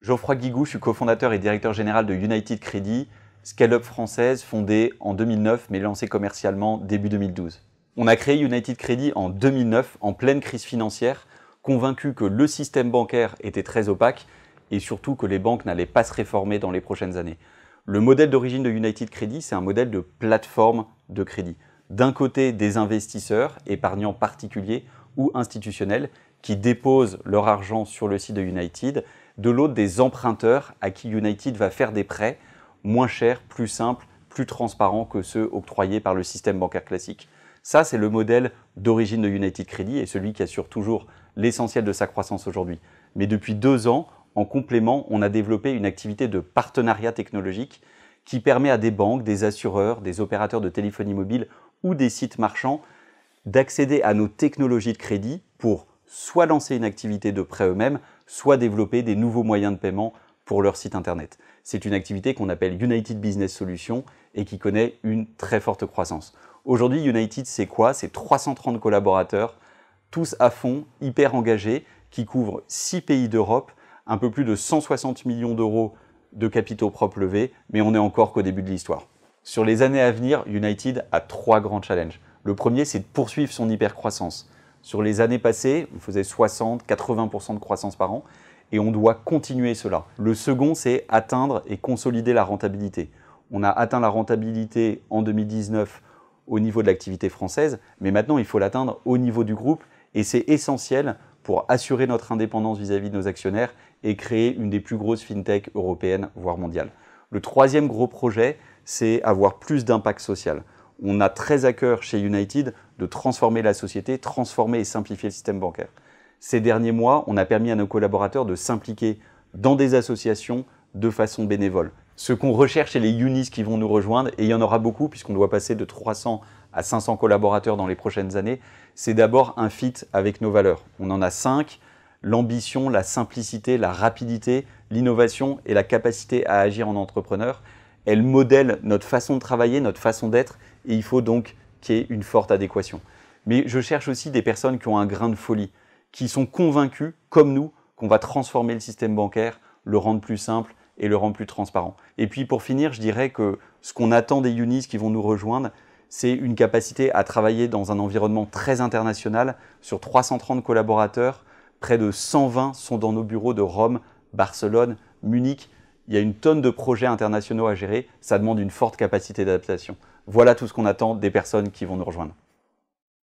Geoffroy Guigou, je suis cofondateur et directeur général de United Credit, scale-up française fondée en 2009 mais lancée commercialement début 2012. On a créé United Credit en 2009 en pleine crise financière, convaincu que le système bancaire était très opaque et surtout que les banques n'allaient pas se réformer dans les prochaines années. Le modèle d'origine de United Credit, c'est un modèle de plateforme de crédit. D'un côté, des investisseurs, épargnants particuliers ou institutionnels, qui déposent leur argent sur le site de United. De l'autre, des emprunteurs à qui United va faire des prêts moins chers, plus simples, plus transparents que ceux octroyés par le système bancaire classique. Ça, c'est le modèle d'origine de United Credit et celui qui assure toujours l'essentiel de sa croissance aujourd'hui. Mais depuis 2 ans, en complément, on a développé une activité de partenariat technologique qui permet à des banques, des assureurs, des opérateurs de téléphonie mobile ou des sites marchands d'accéder à nos technologies de crédit pour soit lancer une activité de prêt eux-mêmes, soit développer des nouveaux moyens de paiement pour leur site internet. C'est une activité qu'on appelle United Business Solutions et qui connaît une très forte croissance. Aujourd'hui, United, c'est quoi? C'est 330 collaborateurs, tous à fond, hyper engagés, qui couvrent 6 pays d'Europe, un peu plus de 160 millions d'euros de capitaux propres levés, mais on n'est encore qu'au début de l'histoire. Sur les années à venir, United a 3 grands challenges. Le premier, c'est de poursuivre son hypercroissance. Sur les années passées, on faisait 60-80% de croissance par an et on doit continuer cela. Le second, c'est atteindre et consolider la rentabilité. On a atteint la rentabilité en 2019 au niveau de l'activité française, mais maintenant il faut l'atteindre au niveau du groupe et c'est essentiel pour assurer notre indépendance vis-à-vis de nos actionnaires et créer une des plus grosses fintech européennes, voire mondiales. Le troisième gros projet, c'est avoir plus d'impact social. On a très à cœur chez United de transformer la société, transformer et simplifier le système bancaire. Ces derniers mois, on a permis à nos collaborateurs de s'impliquer dans des associations de façon bénévole. Ce qu'on recherche, c'est les unis qui vont nous rejoindre, et il y en aura beaucoup puisqu'on doit passer de 300 à 500 collaborateurs dans les prochaines années. C'est d'abord un fit avec nos valeurs. On en a 5, l'ambition, la simplicité, la rapidité, l'innovation et la capacité à agir en entrepreneur. Elles modèlent notre façon de travailler, notre façon d'être, et il faut donc qu'il y ait une forte adéquation. Mais je cherche aussi des personnes qui ont un grain de folie, qui sont convaincus, comme nous, qu'on va transformer le système bancaire, le rendre plus simple et le rendre plus transparent. Et puis pour finir, je dirais que ce qu'on attend des unis qui vont nous rejoindre, c'est une capacité à travailler dans un environnement très international. Sur 330 collaborateurs, près de 120 sont dans nos bureaux de Rome, Barcelone, Munich. Il y a une tonne de projets internationaux à gérer. Ça demande une forte capacité d'adaptation. Voilà tout ce qu'on attend des personnes qui vont nous rejoindre.